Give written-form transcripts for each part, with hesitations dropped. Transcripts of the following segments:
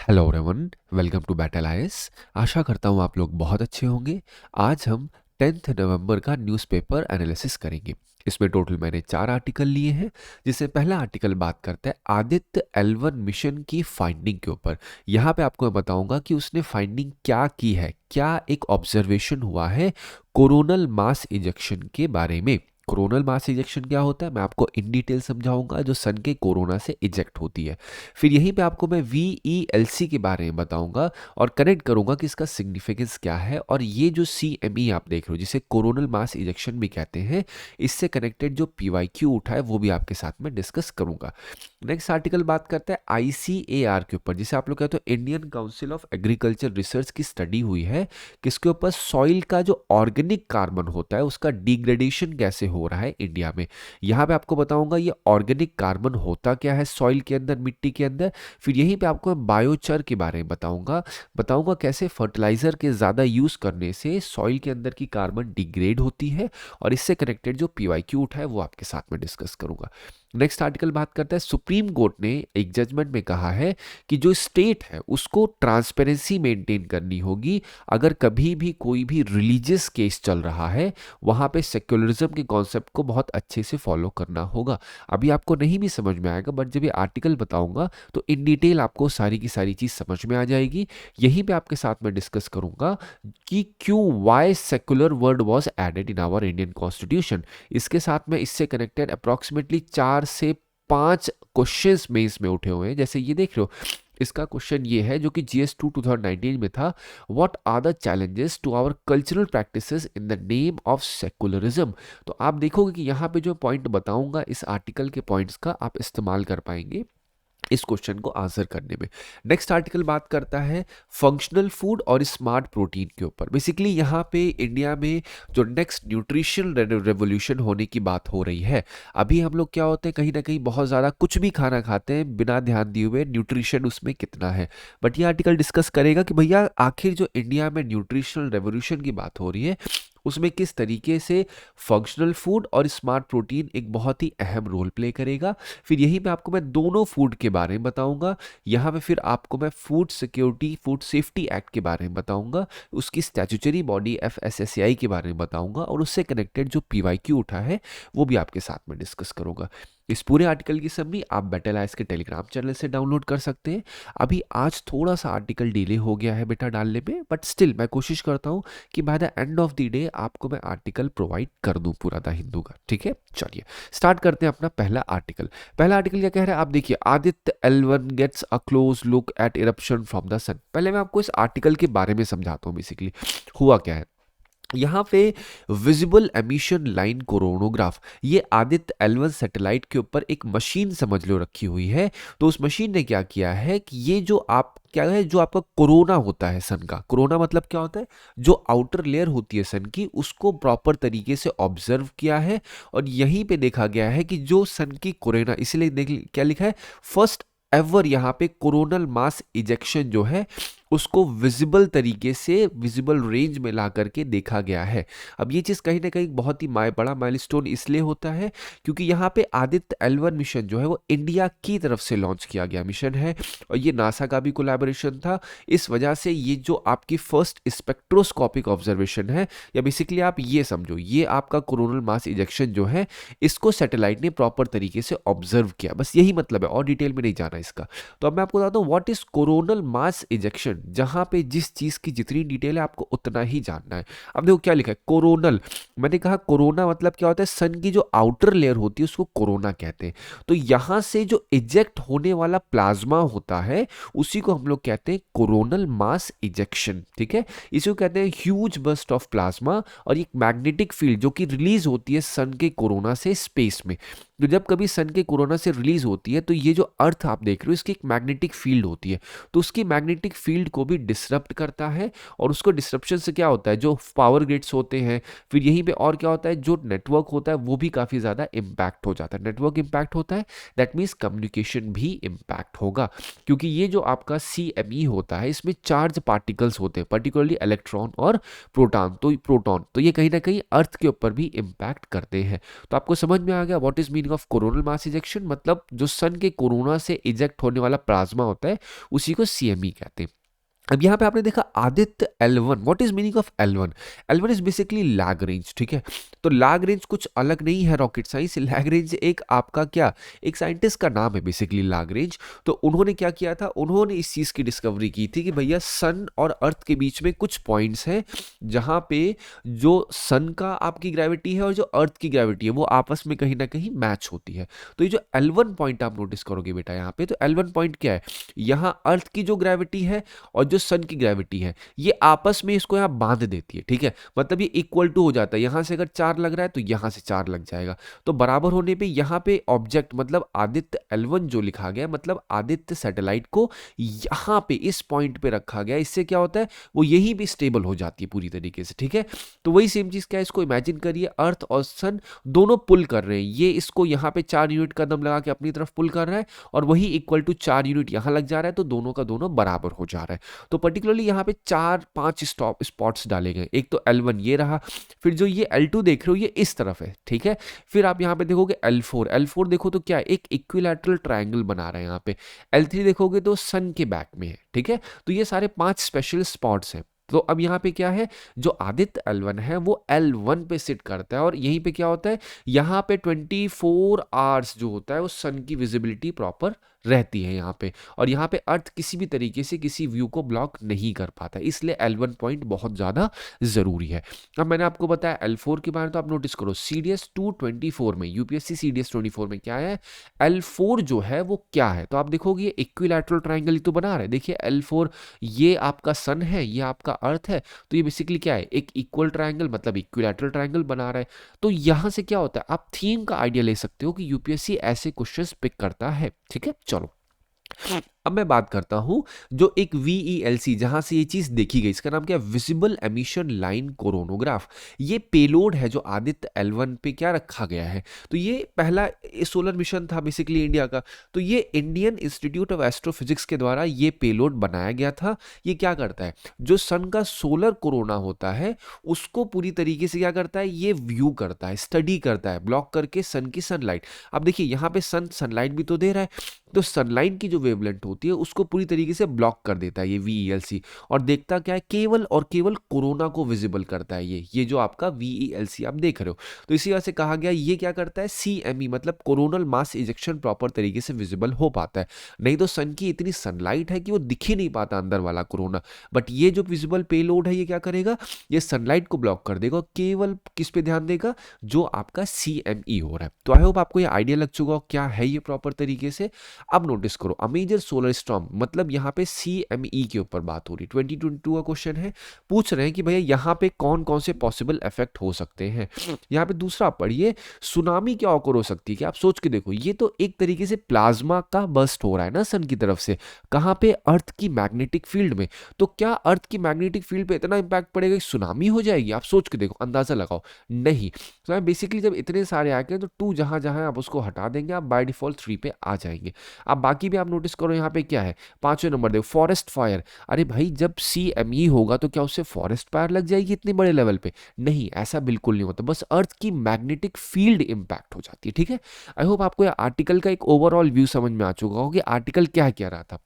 Hello everyone, welcome to battle IAS. आशा करता हूँ आप लोग बहुत अच्छे होंगे। आज हम 10th नवंबर का न्यूज़पेपर एनालिसिस करेंगे। इसमें टोटल मैंने 4 आर्टिकल लिए हैं, जिससे पहला आर्टिकल बात करता है आदित्य L1 मिशन की फाइंडिंग के ऊपर। यहाँ पे आपको मैं बताऊंगा कि उसने फाइंडिंग क्या की है, क्या एक ऑब्जर्वेशन हुआ है कोरोनल मास इजेक्शन के बारे में। कोरोनल मास इजेक्शन क्या होता है मैं आपको इन डिटेल समझाऊंगा, जो सन के कोरोना से इजेक्ट होती है। फिर यहीं पे आपको मैं VELC के बारे में बताऊंगा और कनेक्ट करूंगा कि इसका सिग्निफिकेंस क्या है। और ये जो CME आप देख रहे हो, जिसे कोरोनल मास इजेक्शन भी कहते हैं, इससे कनेक्टेड जो PYQ उठा है वो भी आपके साथ में डिस्कस करूंगा। नेक्स्ट आर्टिकल बात करता है ICAR के ऊपर, जिसे आप लोग कहते हो Indian council of agriculture research की स्टडी हुई है। किसके ऊपर? सॉइल का जो ऑर्गेनिक कार्बन होता है उसका डिग्रेडेशन कैसे हो रहा है इंडिया में। यहाँ पे आपको बताऊंगा ये ऑर्गेनिक कार्बन होता क्या है सॉइल के अंदर, मिट्टी के अंदर। फिर यहीं पे आपको मैं बायोचर के बारे में बताऊंगा बताऊंगा कैसे फर्टिलाइजर के ज़्यादा यूज़ करने से सॉइल के अंदर की कार्बन डिग्रेड होती है। और इससे कनेक्टेड जो PYQ उठा है वो आपके साथ में डिस्कस करूंगा। नेक्स्ट आर्टिकल बात करता है सुप्रीम कोर्ट ने एक जजमेंट में कहा है कि जो स्टेट है उसको ट्रांसपेरेंसी मेंटेन करनी होगी। अगर कभी भी कोई भी रिलीजियस केस चल रहा है, वहां पे सेक्युलरिज्म के कॉन्सेप्ट को बहुत अच्छे से फॉलो करना होगा। अभी आपको नहीं भी समझ में आएगा, बट जब ये आर्टिकल बताऊंगा तो इन डिटेल आपको सारी की सारी चीज समझ में आ जाएगी। यहीं पे आपके साथ में डिस्कस करूंगा कि क्यों why secular word was added in our Indian constitution. इसके साथ में इससे कनेक्टेड अप्रॉक्सीमेटली 4 से 5 क्वेश्चंस में इसमें उठे हुए हैं। जैसे ये देख रहे हो, इसका क्वेश्चन ये है जो कि GS2 2019 में था। What are the challenges to our cultural practices in the name of secularism. तो आप देखोगे कि यहाँ पे जो पॉइंट बताऊंगा इस आर्टिकल के पॉइंट्स का आप इस्तेमाल कर पाएंगे इस क्वेश्चन को आंसर करने में। नेक्स्ट आर्टिकल बात करता है फंक्शनल फूड और स्मार्ट प्रोटीन के ऊपर। बेसिकली यहाँ पे इंडिया में जो नेक्स्ट न्यूट्रिशन रेवोल्यूशन होने की बात हो रही है। अभी हम लोग क्या होते हैं, कहीं ना कहीं बहुत ज़्यादा कुछ भी खाना खाते हैं बिना ध्यान दिए हुए न्यूट्रिशन उसमें कितना है। बट ये आर्टिकल डिस्कस करेगा कि भैया आखिर जो इंडिया में न्यूट्रिशनल रेवोल्यूशन की बात हो रही है उसमें किस तरीके से फंक्शनल फूड और स्मार्ट प्रोटीन एक बहुत ही अहम रोल प्ले करेगा। फिर यहीं पे आपको मैं दोनों फूड के बारे में बताऊंगा। यहाँ पे फिर आपको मैं food security food safety act के बारे में बताऊंगा, उसकी स्टैट्यूटरी बॉडी FSSAI के बारे में बताऊंगा, और उससे कनेक्टेड जो PYQ उठा है वो भी आपके साथ में डिस्कस करूंगा। इस पूरे आर्टिकल की समरी आप बैटल आइस के टेलीग्राम चैनल से डाउनलोड कर सकते हैं। अभी आज थोड़ा सा आर्टिकल डिले हो गया है बेटा डालने में, बट स्टिल मैं कोशिश करता हूँ कि by the end of the day आपको मैं आर्टिकल प्रोवाइड कर दूं पूरा द हिंदू का। ठीक है, चलिए स्टार्ट करते हैं अपना पहला आर्टिकल। पहला आर्टिकल क्या कह रहा है आप देखिए, Aditya L1 gets a close look at eruption from the sun. पहले मैं आपको इस आर्टिकल के बारे में समझाता हूँ। बेसिकली हुआ क्या है यहाँ पे, विजिबल एमिशन लाइन कोरोनोग्राफ, ये आदित्य L1 सैटेलाइट के ऊपर एक मशीन समझ लो रखी हुई है। तो उस मशीन ने क्या किया है कि ये जो आप क्या है, जो आपका कोरोना होता है सन का, कोरोना मतलब क्या होता है, जो आउटर लेयर होती है सन की, उसको प्रॉपर तरीके से ऑब्जर्व किया है। और यहीं पे देखा गया है कि जो सन की कोरोना, इसलिए देख क्या लिखा है, फर्स्ट एवर यहाँ पे कोरोनल मास इजेक्शन जो है उसको विजिबल तरीके से विजिबल रेंज में ला करके देखा गया है। अब ये चीज़ कहीं ना कहीं बहुत ही बड़ा माइलस्टोन इसलिए होता है क्योंकि यहाँ पे आदित्य L1 मिशन जो है वो इंडिया की तरफ से लॉन्च किया गया मिशन है, और ये नासा का भी कोलैबोरेशन था। इस वजह से ये जो आपकी फर्स्ट स्पेक्ट्रोस्कोपिक ऑब्जर्वेशन है, या बेसिकली आप ये समझो ये आपका कोरोनल मास इजेक्शन जो है, इसको सैटेलाइट ने प्रॉपर तरीके से ऑब्जर्व किया। बस यही मतलब है, और डिटेल में नहीं जाना इसका। तो अब मैं आपको बताता हूँ what is coronal mass ejection, जहां पे जिस चीज की जितनी डिटेल है आपको उतना ही जानना है। अब देखो क्या लिखा है, कोरोनल, मैंने कहा कोरोना मतलब क्या होता है, सन की जो आउटर लेयर होती है उसको कोरोना कहते हैं। तो यहां से जो इजेक्ट होने वाला प्लाज्मा होता है उसी को हम लोग कहते हैं कोरोनल मास इजेक्शन। ठीक है, इसी को कहते हैं ह्यूज बर्स्ट ऑफ प्लाज्मा, और एक मैग्नेटिक फील्ड जो कि रिलीज होती है सन के कोरोना से स्पेस में। तो जब कभी सन के कोरोना से रिलीज होती है तो ये जो अर्थ आप देख रहे हो इसकी एक मैग्नेटिक फील्ड होती है, तो उसकी मैग्नेटिक फील्ड को भी डिसरप्ट करता है। और उसको डिसरप्शन से क्या होता है, जो पावर ग्रिड्स होते हैं, फिर यहीं पे और क्या होता है, जो नेटवर्क होता है वो भी काफ़ी ज़्यादा इम्पैक्ट हो जाता है। नेटवर्क इम्पैक्ट होता है, दैट मीन्स कम्युनिकेशन भी इम्पैक्ट होगा, क्योंकि ये जो आपका CME होता है इसमें चार्ज पार्टिकल्स होते हैं, पर्टिकुलरली इलेक्ट्रॉन और प्रोटॉन। तो ये कहीं ना कहीं अर्थ के ऊपर भी इम्पैक्ट करते हैं। तो आपको समझ में आ गया what is meaning of coronal mass ejection, मतलब जो सन के कोरोना से इजेक्ट होने वाला प्लाज्मा होता है उसी को CME कहते हैं। अब यहाँ पे आपने देखा Aditya L1, what is meaning of L1? L1 is basically lag range, ठीक है। तो लैग रेंज कुछ अलग नहीं है रॉकेट साइंस, लैग रेंज एक आपका क्या, एक साइंटिस्ट का नाम है बेसिकली लैग रेंज। तो उन्होंने क्या किया था, उन्होंने इस चीज़ की डिस्कवरी की थी कि भैया सन और अर्थ के बीच में कुछ पॉइंट्स हैं जहाँ पे जो सन का आपकी ग्रेविटी है और जो अर्थ की ग्रेविटी है वो आपस में कहीं ना कहीं मैच होती है। तो ये जो L1 पॉइंट आप नोटिस करोगे बेटा यहाँ पे, तो L1 पॉइंट क्या है, यहाँ अर्थ की जो ग्रेविटी है और जो सन की ग्रेविटी है ये आपस में इसको यहाँ बांध देती है, ठीक है। मतलब ये इक्वल टू हो जाता है, यहाँ से अगर 4 लग रहा है तो यहाँ से 4 लग जाएगा। तो बराबर होने पे यहाँ पे ऑब्जेक्ट मतलब आदित्य L1 जो लिखा गया, मतलब आदित्य सैटेलाइट को यहाँ पे इस पॉइंट पे रखा गया। इससे क्या होता है, वो यही भी स्टेबल हो जाती है पूरी तरीके से, ठीक है। तो वही सेम चीज क्या है, इसको इमेजिन करिए अर्थ और सन दोनों पुल कर रहे हैं, ये इसको यहाँ पे 4 यूनिट का दम लगा के अपनी तरफ पुल कर रहा है और वही इक्वल टू 4 यूनिट यहाँ लग जा रहा है, तो दोनों का दोनों बराबर हो जा रहा है। तो पर्टिकुलरली यहाँ पे 4-5 स्पॉट्स डाले गए। एक तो L1 ये रहा, फिर जो ये L2 देख रहे हो ये इस तरफ है, ठीक है। फिर आप यहाँ पे देखोगे L4 देखो तो क्या है, एक इक्विलैटरल ट्रायंगल बना रहा है यहाँ पे। L3 देखोगे तो सन के बैक में है, ठीक है। तो ये सारे 5 स्पेशल स्पॉट्स हैं। तो अब यहाँ पे क्या है, जो आदित्य L1 है वो L1 पे सिट करता है और यहीं पे क्या होता है, यहाँ पे 24 आवर्स जो होता है वो सन की विजिबिलिटी प्रॉपर रहती है यहाँ पे, और यहाँ पे अर्थ किसी भी तरीके से किसी व्यू को ब्लॉक नहीं कर पाता, इसलिए L1 पॉइंट बहुत ज़्यादा ज़रूरी है। अब मैंने आपको बताया L4 के बारे में, तो आप नोटिस करो CDS 224 में, UPSC CDS 24 में क्या है, L4 जो है वो क्या है, तो आप देखोगे ये इक्विलैटरल ट्राइंगल ही तो बना रहा है। देखिए L4 ये आपका सन है, ये आपका अर्थ है, तो ये बेसिकली क्या है, एक इक्वल ट्राइंगल मतलब इक्विलैटरल ट्राइंगल बना रहा है। तो यहाँ से क्या होता है, आप थीम का आइडिया ले सकते हो कि यूपीएससी ऐसे क्वेश्चंस पिक करता है, ठीक है। चलो अब मैं बात करता हूं जो एक VELC जहां से ये चीज देखी गई, इसका नाम क्या है, विजिबल एमिशन लाइन कोरोनोग्राफ। ये पेलोड है जो आदित्य L1 पे क्या रखा गया है। तो ये पहला सोलर मिशन था बेसिकली इंडिया का। तो ये इंडियन इंस्टीट्यूट ऑफ एस्ट्रोफिजिक्स के द्वारा ये पेलोड बनाया गया था। ये क्या करता है, जो सन का सोलर कोरोना होता है उसको पूरी तरीके से क्या करता है, ये व्यू करता है, स्टडी करता है, ब्लॉक करके सन की सनलाइट। अब देखिए यहाँ पे सनलाइट भी तो दे रहा है, तो सनलाइट की जो वेवलेंथ होती है उसको पूरी तरीके से ब्लॉक कर देता है ये VELC, और देखता क्या है, केवल और केवल कोरोना को विजिबल करता है ये जो आपका VELC आप देख रहे हो। तो इसी वजह से कहा गया ये क्या करता है, CME मतलब कोरोनल मास इजेक्शन प्रॉपर तरीके से विजिबल हो पाता है। नहीं तो सन की इतनी सनलाइट है कि वो दिख ही नहीं पाता अंदर वाला कोरोना, बट ये जो विजिबल पेलोड है ये क्या करेगा, ये सनलाइट को ब्लॉक कर देगा, केवल किस पे ध्यान देगा, जो आपका CME हो रहा है। तो आई होप आपको ये आइडिया लग चुका हो क्या है ये प्रॉपर तरीके से। अब नोटिस करो अ मेजर सोलर स्टॉर्म, मतलब यहाँ पे CME के ऊपर बात हो रही, 2022 का क्वेश्चन है। पूछ रहे हैं कि भैया यहाँ पे कौन कौन से पॉसिबल इफेक्ट हो सकते हैं। यहाँ पे दूसरा पढ़िए, सुनामी क्या ऑकर हो सकती है, कि आप सोच के देखो, ये तो एक तरीके से प्लाज्मा का बस्ट हो रहा है ना सन की तरफ से, कहाँ पे, अर्थ की मैग्नेटिक फील्ड में। तो क्या अर्थ की मैग्नेटिक फील्ड पे इतना इंपैक्ट पड़ेगा कि सुनामी हो जाएगी, आप सोच के देखो, अंदाजा लगाओ। नहीं, तो बेसिकली जब इतने सारे आ गए तो 2 जहां जहां आप उसको हटा देंगे, आप बाय डिफॉल्ट 3 पे आ जाएंगे। अब बाकी भी आप नोटिस करो यहाँ पे क्या है, 5वें नंबर देखो, फॉरेस्ट फायर। अरे भाई जब CME होगा तो क्या उससे फॉरेस्ट फायर लग जाएगी इतने बड़े लेवल पे? नहीं, ऐसा बिल्कुल नहीं होता, बस अर्थ की मैग्नेटिक फील्ड इंपैक्ट हो जाती है, ठीक है। आई होप आपको ये आर्टिकल का एक ओवरऑल व्यू समझ में आ चुका होगा कि आर्टिकल क्या क्या रहा था।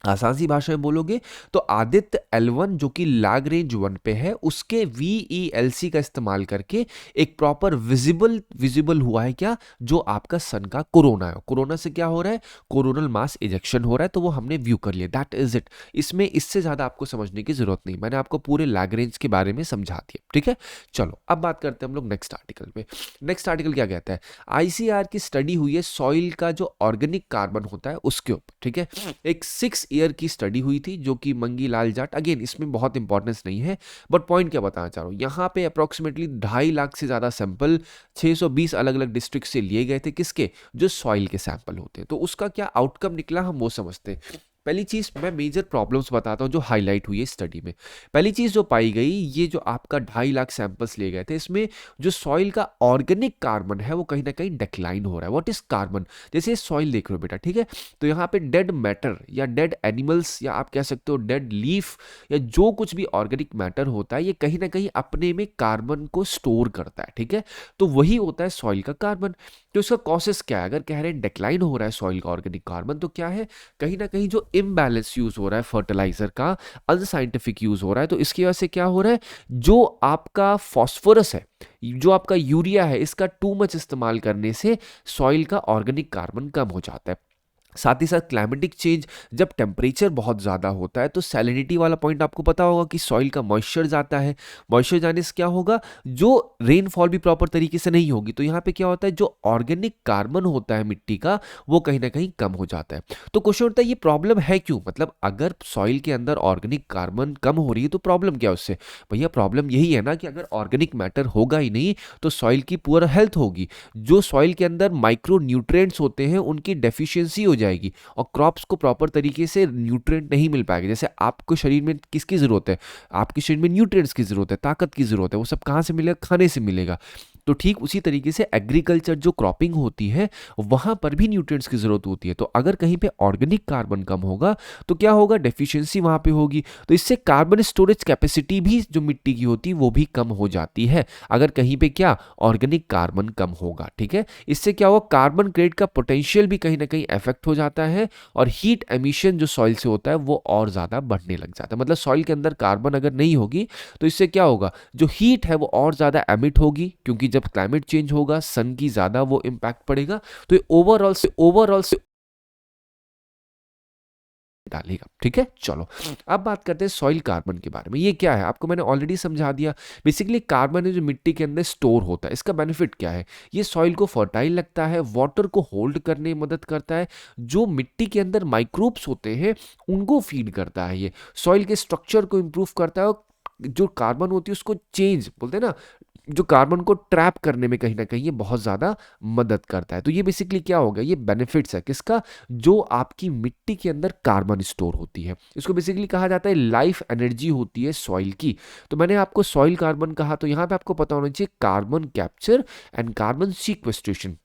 आसान सी भाषा में बोलोगे तो आदित्य L1 जो कि लैग रेंज 1 पे है, उसके VELC का इस्तेमाल करके एक प्रॉपर विजिबल हुआ है क्या, जो आपका सन का कोरोना है। कोरोना से क्या हो रहा है, कोरोनल मास इजेक्शन हो रहा है, तो वो हमने व्यू कर लिया, दैट इज इट। इसमें इससे ज्यादा आपको समझने की जरूरत नहीं, मैंने आपको पूरे लैग रेंज के बारे में समझा दिया, ठीक है। चलो अब बात करते हैं हम लोग नेक्स्ट आर्टिकल पे। नेक्स्ट आर्टिकल क्या कहता है, ICR की स्टडी हुई है सॉइल का जो ऑर्गेनिक कार्बन होता है उसके ऊपर, ठीक है। एक 6 ईयर की स्टडी हुई थी जो कि मंगी लाल जाट, अगेन इसमें बहुत इंपॉर्टेंस नहीं है, बट पॉइंट क्या बताना चाह रहा हूं, यहां पे अप्रोक्सीमेटली 2.5 लाख से ज्यादा सैंपल 620 अलग अलग डिस्ट्रिक्ट से लिए गए थे, किसके, जो सॉइल के सैंपल होते हैं। तो उसका क्या आउटकम निकला हम वो समझते हैं। पहली चीज़ मैं मेजर प्रॉब्लम्स बताता हूँ जो हाईलाइट हुई है स्टडी में। पहली चीज़ जो पाई गई, ये जो आपका 2.5 लाख सैंपल्स लिए गए थे, इसमें जो सॉइल का ऑर्गेनिक कार्बन है वो कहीं ना कहीं डिक्लाइन हो रहा है। What is carbon? जैसे सॉइल देख रहे हो बेटा, ठीक है, तो यहाँ पे डेड मैटर या डेड एनिमल्स या आप कह सकते हो डेड लीफ या जो कुछ भी ऑर्गेनिक मैटर होता है, ये कहीं ना कहीं अपने में कार्बन को स्टोर करता है, ठीक है, तो वही होता है सॉइल का कार्बन। तो इसका कॉसेस क्या है? अगर कह रहे हैं डिक्लाइन हो रहा है सॉइल का ऑर्गेनिक कार्बन, तो क्या है, कहीं ना कहीं जो इम्बैलेंस यूज हो रहा है फर्टिलाइजर का, अनसाइंटिफिक यूज हो रहा है, तो इसकी वजह से क्या हो रहा है, जो आपका फॉस्फोरस है, जो आपका यूरिया है, इसका टू मच इस्तेमाल करने से सॉइल का ऑर्गेनिक कार्बन कम हो जाता है। साथ ही साथ क्लाइमेटिक चेंज, जब टेम्परेचर बहुत ज़्यादा होता है तो सैलिनिटी वाला पॉइंट आपको पता होगा कि सॉइल का मॉइस्चर जाता है। मॉइस्चर जाने से क्या होगा, जो रेनफॉल भी प्रॉपर तरीके से नहीं होगी, तो यहाँ पे क्या होता है, जो ऑर्गेनिक कार्बन होता है मिट्टी का, वो कहीं ना कहीं कम हो जाता है। तो क्वेश्चन उठता है ये प्रॉब्लम है क्यों? मतलब अगर सॉइल के अंदर ऑर्गेनिक कार्बन कम हो रही है तो प्रॉब्लम क्या है उससे? भैया प्रॉब्लम यही है ना कि अगर ऑर्गेनिक मैटर होगा ही नहीं तो सॉइल की पुअर हेल्थ होगी, जो सॉइल के अंदर माइक्रो न्यूट्रिएंट्स होते हैं उनकी डेफिशिएंसी हो जाएगी और क्रॉप्स को प्रॉपर तरीके से न्यूट्रिएंट नहीं मिल पाएगा। जैसे आपको शरीर में किसकी जरूरत है? आपके शरीर में न्यूट्रिएंट्स की जरूरत है, ताकत की जरूरत है, वो सब कहाँ से मिलेगा? खाने से मिलेगा। तो ठीक उसी तरीके से एग्रीकल्चर जो क्रॉपिंग होती है वहां पर भी न्यूट्रिएंट्स की जरूरत होती है। तो अगर कहीं पे ऑर्गेनिक कार्बन कम होगा तो क्या होगा, डेफिशिएंसी वहां पे होगी, तो इससे कार्बन स्टोरेज कैपेसिटी भी जो मिट्टी की होती है वो भी कम हो जाती है, अगर कहीं पे क्या ऑर्गेनिक कार्बन कम होगा, ठीक है। इससे क्या होगा, कार्बन क्रेडिट का पोटेंशियल भी कहीं ना कहीं इफेक्ट हो जाता है और हीट एमिशन जो सॉइल से होता है वो और ज्यादा बढ़ने लग जाता है। मतलब सॉइल के अंदर कार्बन अगर नहीं होगी तो इससे क्या होगा, जो हीट है वो और ज्यादा एमिट होगी, क्योंकि जब क्लाइमेट चेंज होगा सन की ज्यादा वो इंपैक्ट पड़ेगा, तो ये ओवरऑल से डालेगा, ठीक है। चलो अब बात करते हैं सॉइल कार्बन के बारे में। ये क्या है आपको मैंने ऑलरेडी समझा दिया। बेसिकली कार्बन है जो मिट्टी के अंदर स्टोर होता है, इसका बेनिफिट क्या है, ये सॉइल को फर्टाइल लगता है, वाटर को होल्ड करने में मदद करता है, जो मिट्टी के अंदर माइक्रोब्स होते हैं उनको फीड करता है, ये सॉइल के स्ट्रक्चर को इंप्रूव करता है, और जो कार्बन होती है उसको चेंज बोलते हैं ना, जो कार्बन को ट्रैप करने में कहीं ना कहीं ये बहुत ज़्यादा मदद करता है। तो ये बेसिकली क्या हो गया, ये बेनिफिट्स है किसका, जो आपकी मिट्टी के अंदर कार्बन स्टोर होती है, इसको बेसिकली कहा जाता है लाइफ एनर्जी होती है सॉइल की। तो मैंने आपको सॉइल कार्बन कहा, तो यहाँ पे आपको पता होना चाहिए carbon capture and carbon sequestration.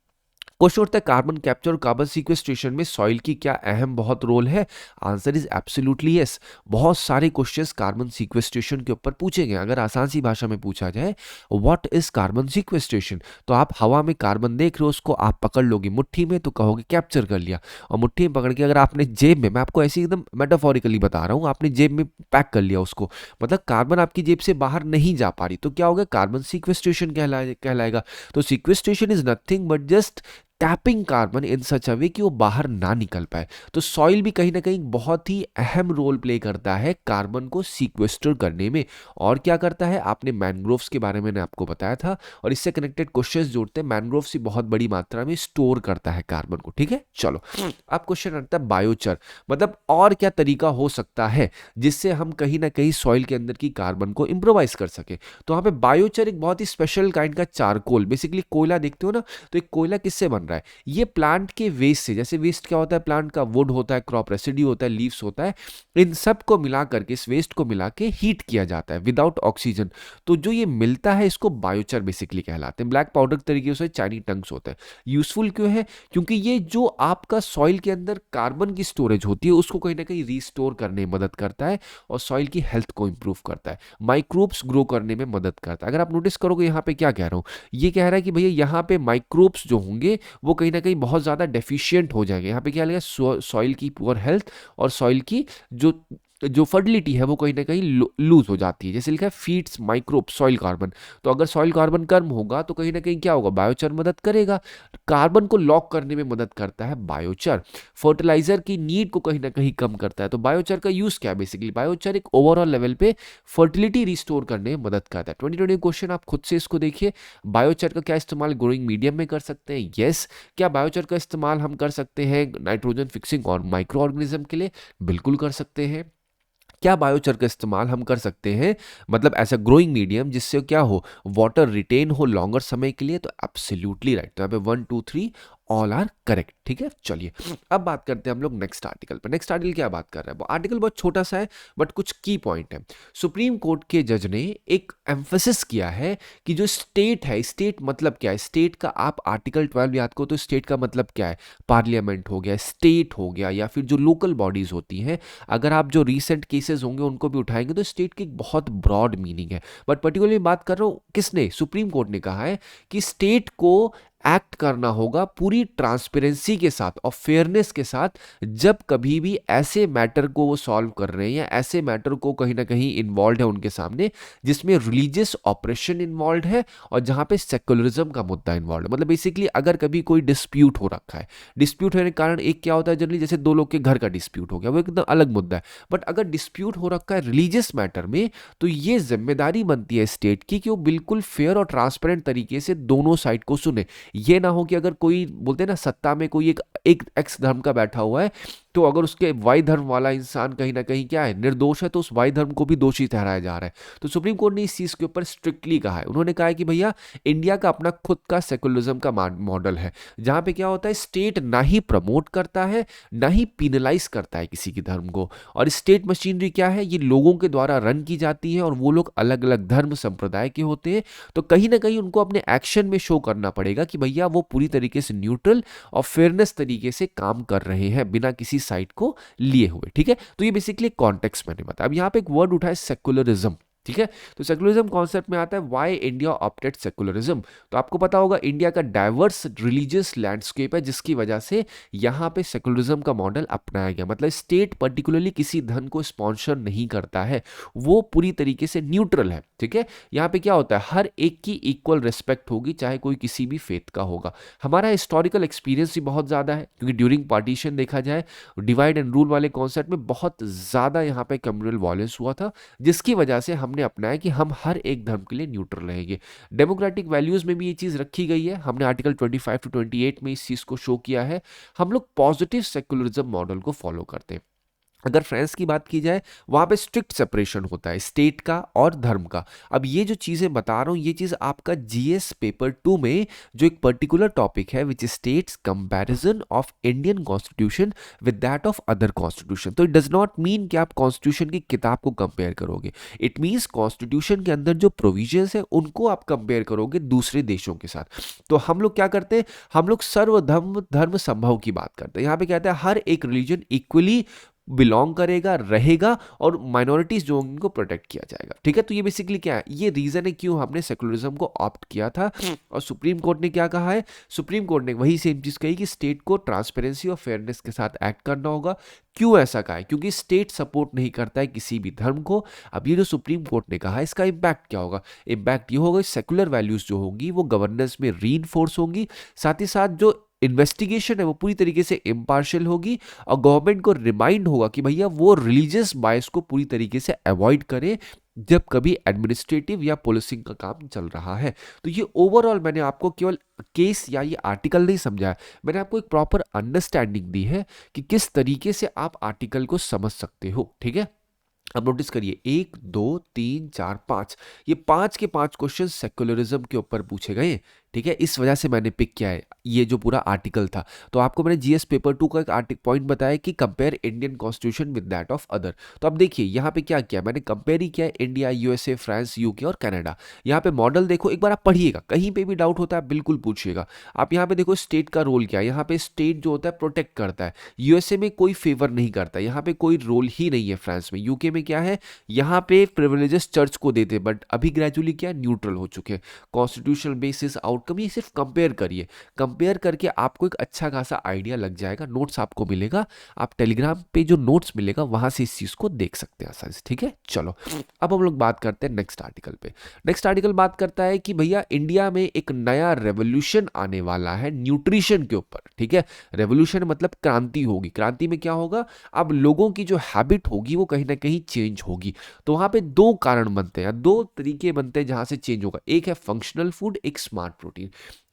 Question उठता है कार्बन कैप्चर और कार्बन सीक्वेस्ट्रेशन में सॉइल की क्या अहम बहुत रोल है? Answer is absolutely yes. बहुत सारे क्वेश्चंस कार्बन सीक्वेस्ट्रेशन के ऊपर पूछे गए। अगर आसान सी भाषा में पूछा जाए व्हाट इज कार्बन सीक्वेस्ट्रेशन, तो आप हवा में कार्बन देख रहे हो, उसको आप पकड़ लोगे मुट्ठी में तो कहोगे कैप्चर कर लिया, और मुट्ठी में पकड़ के अगर आपने जेब में, मैं आपको ऐसे एकदम मेटाफोरिकली बता रहा हूँ, आपने जेब में पैक कर लिया उसको, मतलब कार्बन आपकी जेब से बाहर नहीं जा पा रही, तो क्या होगा, कार्बन सीक्वेस्ट्रेशन कहलाएगा। तो sequestration is nothing but just tapping carbon in such a way कि वो बाहर ना निकल पाए। तो सॉइल भी कहीं ना कहीं बहुत ही अहम रोल प्ले करता है कार्बन को सीक्वेस्टर करने में। और क्या करता है, आपने मैनग्रोव्स के बारे में मैंने आपको बताया था, और इससे कनेक्टेड क्वेश्चंस जोड़ते हैं, मैनग्रोव्स ही बहुत बड़ी मात्रा में स्टोर करता है कार्बन को, ठीक है। चलो अब क्वेश्चन आता है बायोचर, मतलब और क्या तरीका हो सकता है जिससे हम कहीं ना कहीं सॉइल के अंदर की कार्बन को इम्प्रोवाइज कर सके। तो वहाँ पे बायोचर एक बहुत ही स्पेशल काइंड का चारकोल, बेसिकली कोयला देखते हो ना, तो एक कोयला किससे बन रहा है, ये प्लांट के वेस्ट से, जैसे वेस्ट क्या होता है, प्लांट का वुड होता है, क्रॉप रेसिड्यू होता है, लीव्स होता है, इन सब को मिला करके, इस वेस्ट को मिला के हीट किया जाता है विदाउट ऑक्सीजन। तो जो ये मिलता है इसको बायोचर बेसिकली कहलाते हैं। ब्लैक पाउडर तरीके से चाइनी टंग्स होता है। यूजफुल क्यों है, क्योंकि ये जो आपका सॉइल के अंदर कार्बन की स्टोरेज होती है उसको कहीं ना कहीं रिस्टोर करने में मदद करता है और सॉइल की हेल्थ को इंप्रूव करता है, माइक्रोब्स ग्रो करने में मदद करता है। अगर आप नोटिस करोगे यहाँ पे क्या कह रहा हूँ, ये कह रहा है कि भैया यहाँ पे माइक्रोब्स जो होंगे वो कहीं ना कहीं बहुत ज़्यादा डेफिशिएंट हो जाएंगे। यहाँ पे क्या लगेगा, सॉइल की पुअर हेल्थ और सॉइल की जो जो फर्टिलिटी है वो कहीं ना कहीं लूज हो जाती है। जैसे लिखा है फीड्स माइक्रोब सॉइल कार्बन, तो अगर सॉइल कार्बन कम होगा तो कहीं ना कहीं क्या होगा, बायोचर मदद करेगा, कार्बन को लॉक करने में मदद करता है बायोचर। फर्टिलाइजर की नीड को कहीं ना कहीं कम करता है। तो बायोचर का यूज क्या है, बेसिकली बायोचर एक ओवरऑल लेवल पे फर्टिलिटी रिस्टोर करने में मदद करता है। 2020 क्वेश्चन आप खुद से इसको देखिए, बायोचर का क्या इस्तेमाल ग्रोइंग मीडियम में कर सकते हैं? यस। क्या बायोचर का इस्तेमाल हम कर सकते हैं नाइट्रोजन फिक्सिंग और माइक्रो ऑर्गेनिज्म के लिए? बिल्कुल कर सकते हैं। क्या बायोचर का इस्तेमाल हम कर सकते हैं मतलब ऐसा ग्रोइंग मीडियम जिससे क्या हो, वाटर रिटेन हो लॉन्गर समय के लिए? तो एब्सोल्युटली राइट। तो यहाँ पे 1 2 3 ऑल आर करेक्ट। ठीक है, चलिए अब बात करते हैं हम लोग नेक्स्ट आर्टिकल पर। नेक्स्ट आर्टिकल क्या बात कर रहा है, वो आर्टिकल बहुत छोटा सा है बट कुछ की पॉइंट है। सुप्रीम कोर्ट के जज ने एक एम्फेसिस किया है कि जो स्टेट है, स्टेट मतलब क्या है, स्टेट का आप आर्टिकल 12 याद करो तो स्टेट का मतलब क्या है, पार्लियामेंट हो गया, स्टेट हो गया, या फिर जो लोकल बॉडीज होती हैं। अगर आप जो रिसेंट केसेस होंगे उनको भी उठाएंगे तो स्टेट की एक बहुत ब्रॉड मीनिंग है, बट पर्टिकुलरली बात कर रहा हूं किसने, सुप्रीम कोर्ट ने कहा है कि स्टेट को एक्ट करना होगा पूरी ट्रांसपेरेंसी के साथ और फेयरनेस के साथ जब कभी भी ऐसे मैटर को वो सॉल्व कर रहे हैं या ऐसे मैटर को कहीं ना कहीं इन्वॉल्व है उनके सामने जिसमें रिलीजियस ऑपरेशन इन्वॉल्व है और जहां पे सेकुलरिज्म का मुद्दा इन्वॉल्व है। मतलब बेसिकली अगर कभी कोई डिस्प्यूट हो रखा है, डिस्प्यूट होने के कारण एक क्या होता है जनरली, जैसे दो लोग के घर का डिस्प्यूट हो गया, वो एकदम अलग मुद्दा है, बट अगर डिस्प्यूट हो रखा है रिलीजियस मैटर में तो ये जिम्मेदारी बनती है स्टेट की कि वो बिल्कुल फेयर और ट्रांसपेरेंट तरीके से दोनों साइड को सुने। ये ना हो कि अगर कोई बोलते हैं ना सत्ता में कोई एक एक्स धर्म का बैठा हुआ है तो अगर उसके वाई धर्म वाला इंसान कहीं ना कहीं क्या है, निर्दोष है, तो उस वाई धर्म को भी दोषी ठहराया जा रहा है। तो सुप्रीम कोर्ट ने इस चीज के ऊपर स्ट्रिक्टली कहा है, उन्होंने कहा है कि भैया इंडिया का अपना खुद का सेकुलरिज्म का मॉडल है जहां पे क्या होता है, स्टेट ना ही प्रमोट करता है ना ही पिनलाइज करता है किसी के धर्म को, और स्टेट मशीनरी क्या है, ये लोगों के द्वारा रन की जाती है और वो लोग अलग अलग धर्म संप्रदाय के होते हैं। तो कहीं ना कहीं उनको अपने एक्शन में शो करना पड़ेगा कि भैया वो पूरी तरीके से न्यूट्रल और फेयरनेस तरीके से काम कर रहे हैं बिना किसी साइड को लिए हुए। ठीक है, तो ये बेसिकली कॉन्टेक्स्ट मैंने बताया। अब यहां पे एक वर्ड उठा है सेकुलरिज्म। ठीक है, तो सेकुलरिज्म कॉन्सेप्ट में आता है व्हाई इंडिया ऑप्टेड सेकुलरिज्म। तो आपको पता होगा इंडिया का डाइवर्स रिलीजियस लैंडस्केप है जिसकी वजह से यहां पे सेकुलरिज्म का मॉडल अपनाया गया। मतलब स्टेट पर्टिकुलरली किसी धर्म को स्पॉन्सर नहीं करता है, वो पूरी तरीके से न्यूट्रल है। ठीक है, यहां पे क्या होता है, हर एक की इक्वल रिस्पेक्ट होगी चाहे कोई किसी भी फेथ का होगा। हमारा हिस्टोरिकल एक्सपीरियंस भी बहुत ज्यादा है क्योंकि ड्यूरिंग पार्टीशन देखा जाए डिवाइड एंड रूल वाले कॉन्सेप्ट में बहुत ज्यादा यहाँ पे कम्युनल वॉयलेंस हुआ था, जिसकी वजह से हमने अपनाया कि हम हर एक धर्म के लिए न्यूट्रल रहेंगे। डेमोक्रेटिक वैल्यूज में भी ये चीज रखी गई है, हमने आर्टिकल 25 टू 28 में इस चीज को शो किया है। हम लोग पॉजिटिव सेक्युलरिज्म मॉडल को फॉलो करते हैं। अगर फ्रांस की बात की जाए वहां पे स्ट्रिक्ट सेपरेशन होता है स्टेट का और धर्म का। अब ये जो चीजें बता रहा हूं ये चीज आपका जीएस पेपर 2 में जो एक पर्टिकुलर टॉपिक है which states comparison of Indian constitution with that of other constitution. तो इट डज नॉट मीन कि आप कॉन्स्टिट्यूशन की किताब को कंपेयर करोगे, इट मीन्स कॉन्स्टिट्यूशन के अंदर जो प्रोविजंस है उनको आप कंपेयर करोगे दूसरे देशों के साथ। तो हम लोग क्या करते हैं, हम लोग सर्वधर्म धर्म संभव की बात करते हैं। यहाँ पे कहते हैं हर एक रिलीजन इक्वली बिलोंग करेगा, रहेगा और माइनॉरिटीज जो होंगी उनको प्रोटेक्ट किया जाएगा। ठीक है, तो ये बेसिकली क्या है, ये रीजन है क्यों हमने सेकुलरिज्म को ऑप्ट किया था। और सुप्रीम कोर्ट ने क्या कहा है, सुप्रीम कोर्ट ने वही सेम चीज कही कि स्टेट को ट्रांसपेरेंसी और फेयरनेस के साथ एक्ट करना होगा। क्यों ऐसा कहा है, क्योंकि स्टेट सपोर्ट नहीं करता है किसी भी धर्म को। अब ये जो सुप्रीम कोर्ट ने कहा है इसका इंपैक्ट क्या होगा, इंपैक्ट ये होगा सेकुलर वैल्यूज जो होंगी वो गवर्नेंस में रीइंफोर्स होंगी, साथ ही साथ जो इन्वेस्टिगेशन है वो पूरी तरीके से इम्पार्शियल होगी और गवर्नमेंट को रिमाइंड होगा कि भैया वो रिलीजियस बायस को पूरी तरीके से अवॉइड करे जब कभी एडमिनिस्ट्रेटिव या पुलिसिंग का काम चल रहा है। तो ये ओवरऑल मैंने आपको केवल केस या ये आर्टिकल नहीं समझाया, मैंने आपको एक प्रॉपर अंडरस्टैंडिंग दी है कि किस तरीके से आप आर्टिकल को समझ सकते हो। ठीक है, अब नोटिस करिए 1 2 3 4 5, ये 5 के 5 क्वेश्चन सेक्युलरिज्म के ऊपर पूछे गए। ठीक है, इस वजह से मैंने पिक किया है ये जो पूरा आर्टिकल था। तो आपको मैंने जीएस पेपर 2 का एक आर्टिकल पॉइंट बताया कि compare Indian constitution with that of other. तो अब देखिए यहाँ पे क्या किया मैंने, कंपेयर ही किया है इंडिया, यूएसए, फ्रांस, यूके और कनाडा। यहाँ पे मॉडल देखो, एक बार आप पढ़िएगा, कहीं पे भी डाउट होता है बिल्कुल पूछिएगा। आप यहाँ पे देखो स्टेट का रोल क्या है, यहाँ पे स्टेट जो होता है प्रोटेक्ट करता है, यूएसए में कोई फेवर नहीं करता, यहाँ पे कोई रोल ही नहीं है। फ्रांस में, यूके में क्या है, यहाँ पे प्रिविलेजेस चर्च को देते, बट अभी ग्रेजुअली क्या न्यूट्रल हो चुके हैं। कॉन्स्टिट्यूशनल बेसिस आउटकम, ये सिर्फ कंपेयर करिए, कंपेयर करके आपको एक अच्छा खासा आइडिया लग जाएगा। नोट्स आपको मिलेगा, आप टेलीग्राम पे जो नोट्स मिलेगा वहां से इस चीज को देख सकते हैं आसानी से। ठीक है, चलो अब हम लोग बात करते हैं नेक्स्ट आर्टिकल पे। नेक्स्ट आर्टिकल बात करता है कि भैया इंडिया में एक नया रेवोल्यूशन आने वाला है न्यूट्रिशन के ऊपर। ठीक है, रेवोल्यूशन मतलब क्रांति होगी। क्रांति में क्या होगा, अब लोगों की जो हैबिट होगी वो कहीं ना कहीं चेंज होगी। तो वहां पे दो कारण बनते हैं, दो तरीके बनते हैं जहां से चेंज होगा, एक है फंक्शनल फूड, एक स्मार्ट प्रोटीन।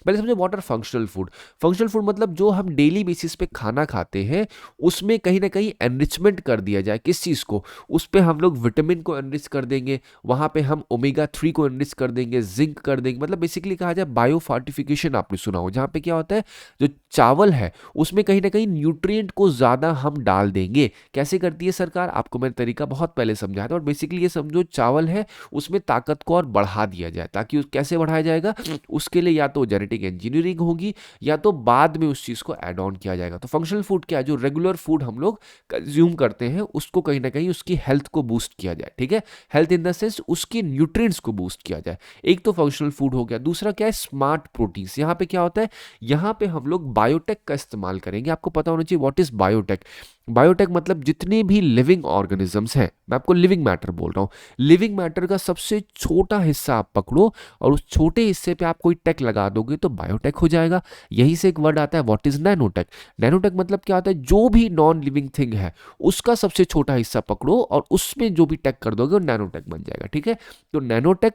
पहले समझो what are functional food. Functional food मतलब जो हम डेली बेसिस पे खाना खाते हैं, उसमें कहीं ना कहीं एनरिचमेंट कर दिया जाए। किस चीज़ को? उस पे हम लोग विटामिन को एनरिच कर देंगे, वहाँ पे हम ओमेगा 3 को एनरिच कर देंगे, जिंक कर देंगे। मतलब बेसिकली कहा जाए बायो फोर्टिफिकेशन, आपने सुना हो, जहाँ पे क्या होता है, जो चावल है उसमें कहीं ना कहीं न्यूट्रिएंट को ज़्यादा हम डाल देंगे। कैसे करती है सरकार? आपको मैंने तरीका बहुत पहले समझाया था। और बेसिकली ये समझो चावल है, उसमें ताकत को और बढ़ा दिया जाए। ताकि कैसे बढ़ाया जाएगा? उसके लिए या तो जेनेटिक इंजीनियरिंग होगी, या तो बाद में उस चीज़ को ऐड ऑन किया जाएगा। तो फंक्शनल फूड क्या है? जो रेगुलर फूड हम लोग कंज्यूम करते हैं, उसको कहीं ना कहीं उसकी हेल्थ को बूस्ट किया जाए। ठीक है, हेल्थ इन द सेंस उसकी न्यूट्रिएंट्स को बूस्ट किया जाए। एक तो फंक्शनल फूड हो गया। दूसरा क्या है? Smart proteins. यहाँ पे क्या होता है? यहाँ पे हम लोग बायोटेक का इस्तेमाल करेंगे। आपको पता होना चाहिए व्हाट इज बायोटेक। बायोटेक मतलब जितने भी लिविंग ऑर्गेनिजम्स हैं, मैं आपको लिविंग मैटर बोल रहा हूँ, लिविंग मैटर का सबसे छोटा हिस्सा आप पकड़ो और उस छोटे हिस्से पे आप कोई टेक लगा दोगे तो बायोटेक हो जाएगा। यहीं से एक वर्ड आता है व्हाट इज नैनोटेक। नैनोटेक मतलब क्या होता है? जो भी नॉन लिविंग थिंग है उसका सबसे छोटा हिस्सा पकड़ो और उसमें जो भी टेक कर दोगे वो नैनोटेक बन जाएगा। ठीक है, तो नैनोटेक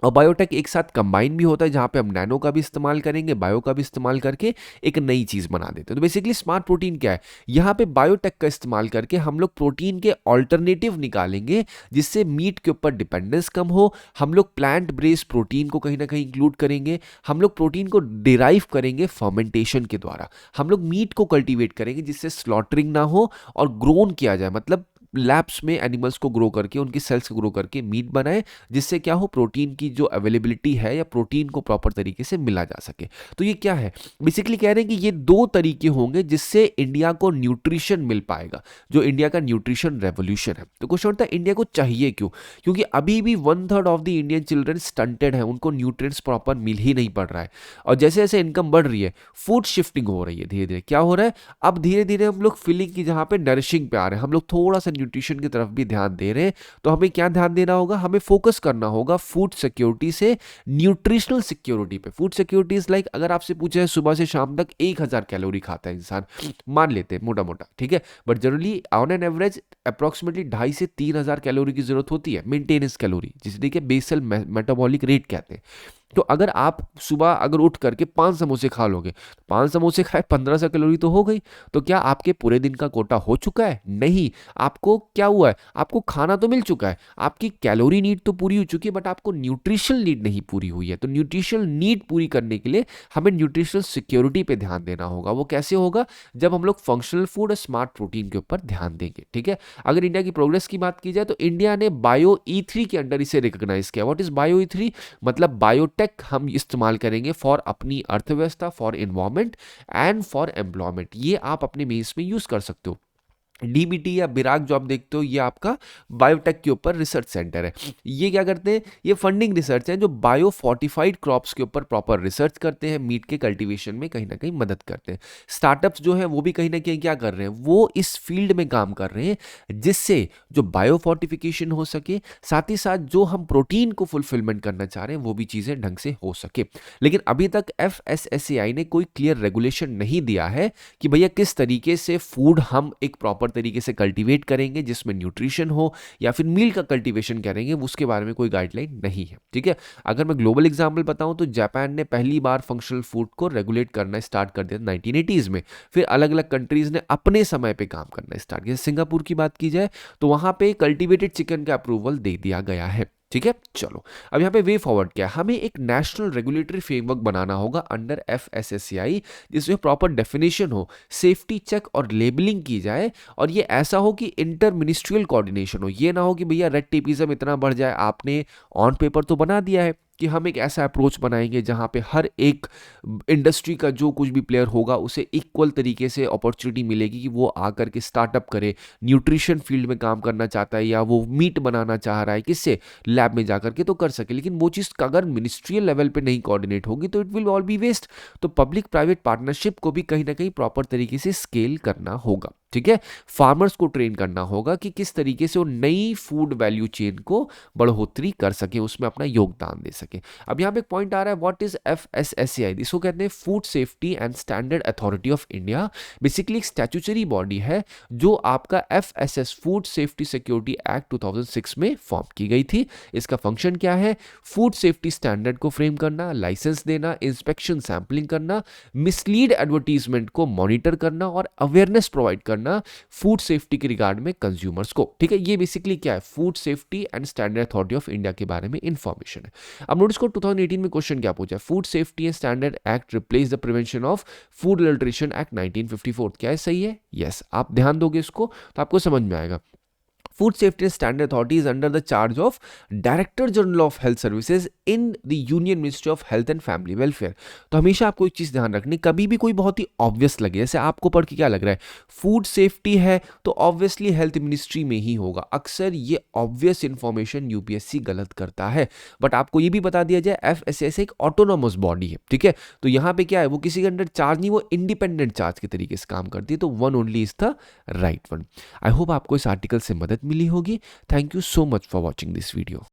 और बायोटेक एक साथ कंबाइन भी होता है, जहां पे हम नैनो का भी इस्तेमाल करेंगे, बायो का भी इस्तेमाल करके एक नई चीज बना देते हैं। तो बेसिकली स्मार्ट प्रोटीन क्या है? यहाँ पे बायोटेक का इस्तेमाल करके हम लोग प्रोटीन के ऑल्टरनेटिव निकालेंगे, जिससे मीट के ऊपर डिपेंडेंस कम हो। हम लोग प्लांट बेस्ड प्रोटीन को कहीं ना कहीं इंक्लूड करेंगे। हम लोग प्रोटीन को डिराइव करेंगे फर्मेंटेशन के द्वारा। हम लोग मीट को कल्टीवेट करेंगे जिससे स्लॉटरिंग ना हो और ग्रोन किया जाए, मतलब लैब्स में एनिमल्स को ग्रो करके, उनकी सेल्स को ग्रो करके मीट बनाए, जिससे क्या हो, प्रोटीन की जो अवेलेबिलिटी है या प्रोटीन को प्रॉपर तरीके से मिला जा सके। तो ये क्या है? बेसिकली कह रहे हैं कि ये दो तरीके होंगे जिससे इंडिया को न्यूट्रिशन मिल पाएगा, जो इंडिया का न्यूट्रिशन रेवोल्यूशन है। तो क्वेश्चन होता है इंडिया को चाहिए क्यों? क्योंकि अभी भी 1/3 of the Indian children stunted है, उनको न्यूट्रिएंट्स प्रॉपर मिल ही नहीं पड़ रहा है। और जैसे जैसे इनकम बढ़ रही है, फूड शिफ्टिंग हो रही है धीरे धीरे। क्या हो रहा है? अब धीरे धीरे हम लोग फिलिंग की जहां पे नरिशिंग पे आ रहे हैं, हम लोग थोड़ा सा न्यूट्रिशन की तरफ भी ध्यान दे रहे हैं। तो हमें क्या ध्यान देना होगा? हमें फोकस करना होगा फूड सिक्योरिटी से न्यूट्रिशनल सिक्योरिटी पे। फूड सिक्योरिटी इज लाइक, अगर आपसे पूछे सुबह से शाम तक 1000 कैलोरी खाता है इंसान, मान लेते हैं मोटा मोटा, ठीक है, but generally on an average approximately 2500 से 3000 कैलोरी की जरूरत होती है, मेंटेनेंस कैलोरी, जिसे देखिए बेसल मेटाबॉलिक रेट कहते हैं। तो अगर आप सुबह अगर उठ करके 5 समोसे खा लोगे, 5 समोसे खाए 1500 कैलोरी तो हो गई। तो क्या आपके पूरे दिन का कोटा हो चुका है? नहीं। आपको क्या हुआ है? आपको खाना तो मिल चुका है, आपकी कैलोरी नीड तो पूरी हो चुकी है, बट आपको न्यूट्रिशनल नीड नहीं पूरी हुई है। तो न्यूट्रिशनल नीड पूरी करने के लिए हमें न्यूट्रिशनल सिक्योरिटी पे ध्यान देना होगा। वो कैसे होगा? जब हम लोग फंक्शनल फूड और स्मार्ट प्रोटीन के ऊपर ध्यान देंगे। ठीक है, अगर इंडिया की प्रोग्रेस की बात की जाए तो इंडिया ने बायो E3 के अंडर इसे रिकॉग्नाइज किया। What is bio E3? मतलब बायोटेक हम इस्तेमाल करेंगे फॉर अपनी अर्थव्यवस्था, for environment and for employment. ये आप अपने मेंस में यूज कर सकते हो। डीबीटी या बिराक जो आप देखते हो, ये आपका बायोटेक के ऊपर रिसर्च सेंटर है। ये क्या करते हैं? ये फंडिंग रिसर्च है जो बायो फोर्टिफाइड क्रॉप्स के ऊपर प्रॉपर रिसर्च करते हैं, मीट के कल्टीवेशन में कहीं ना कहीं मदद करते हैं। स्टार्टअप्स जो है वो भी कहीं ना कहीं क्या कर रहे हैं? वो इस फील्ड में काम कर रहे हैं, जिससे जो बायो फोर्टिफिकेशन हो सके, साथ ही साथ जो हम प्रोटीन को फुलफिलमेंट करना चाह रहे हैं वो भी चीज़ें ढंग से हो सके। लेकिन अभी तक FSSAI ने कोई क्लियर रेगुलेशन नहीं दिया है कि भैया किस तरीके से फूड हम एक प्रॉपर तरीके से कल्टीवेट करेंगे जिसमें न्यूट्रिशन हो, या फिर मील का कल्टीवेशन करेंगे, उसके बारे में कोई गाइडलाइन नहीं है। ठीक है, अगर मैं ग्लोबल एग्जांपल बताऊं तो जापान ने पहली बार फंक्शनल फूड को रेगुलेट करना स्टार्ट कर दिया 1980s में। फिर अलग अलग कंट्रीज ने अपने समय पे काम करना स्टार्ट किया। सिंगापुर की बात की जाए तो वहां पे कल्टीवेटेड चिकन का अप्रूवल दे दिया गया है। ठीक है, चलो अब यहाँ पे वे फॉरवर्ड क्या है? हमें एक नेशनल रेगुलेटरी फ्रेमवर्क बनाना होगा अंडर FSSAI, जिसमें प्रॉपर डेफिनेशन हो, सेफ्टी चेक और लेबलिंग की जाए, और ये ऐसा हो कि इंटर मिनिस्ट्रियल कोऑर्डिनेशन हो। ये ना हो कि भैया रेड टेपिज्म इतना बढ़ जाए। आपने ऑन पेपर तो बना दिया है कि हम एक ऐसा अप्रोच बनाएंगे जहां पे हर एक इंडस्ट्री का जो कुछ भी प्लेयर होगा उसे इक्वल तरीके से अपॉर्चुनिटी मिलेगी कि वो आकर के स्टार्टअप करे, न्यूट्रिशन फील्ड में काम करना चाहता है या वो मीट बनाना चाह रहा है, किससे? लैब में जाकर के तो कर सके। लेकिन वो चीज़ अगर मिनिस्ट्रियल लेवल पे नहीं कोऑर्डिनेट होगी तो it will all be waste. तो पब्लिक प्राइवेट पार्टनरशिप को भी कहीं ना कहीं प्रॉपर तरीके से स्केल करना होगा। ठीक ठीक है, फार्मर्स को ट्रेन करना होगा कि किस तरीके से वो नई फूड वैल्यू चेन को बढ़ोतरी कर सके, उसमें अपना योगदान दे सके। अब यहाँ पे एक पॉइंट आ रहा है, व्हाट इज FSSAI? इसको कहते हैं food safety and standard authority of India. Basically एक स्टैट्यूटरी बॉडी है जो आपका FSS food safety security act 2006 में फॉर्म की गई थी। इसका फंक्शन क्या है? फूड सेफ्टी स्टैंडर्ड को फ्रेम करना, लाइसेंस देना, इंस्पेक्शन सैंपलिंग करना, मिसलीड एडवर्टीजमेंट को मॉनिटर करना और अवेयरनेस प्रोवाइड करना फूड सेफ्टी के रिगार्ड में कंज्यूमर्स को। ठीक है, ये बेसिकली क्या है? Food safety and standard authority of India के बारे में इंफॉर्मेशन है। अब नोटिस को 2018 में क्वेश्चन क्या पूछा है? Food safety and standard act replace the prevention of food adulteration act 1954। क्या है? सही है? यस। आप ध्यान दोगे इसको तो आपको समझ में आएगा। Food Safety and Standard Authority is under the charge of Director General of Health Services in the Union Ministry of Health and Family Welfare। तो हमेशा आपको एक चीज़ ध्यान रखनी, कभी भी कोई बहुत ही ऑब्वियस लगे, जैसे आपको पढ़ के क्या लग रहा है, फूड सेफ्टी है तो ऑब्वियसली हेल्थ मिनिस्ट्री में ही होगा। अक्सर ये ऑब्वियस इंफॉर्मेशन यूपीएससी गलत करता है। बट आपको ये भी बता दिया जाए, FSS एक ऑटोनोमस बॉडी है, ठीक है। तो यहाँ पे क्या है, वो किसी के अंडर चार्ज नहीं, वो इंडिपेंडेंट चार्ज के तरीके से काम करती है। तो one only is the right one. I hope आपको इस आर्टिकल से मदद मिली होगी। Thank you so much for watching this video.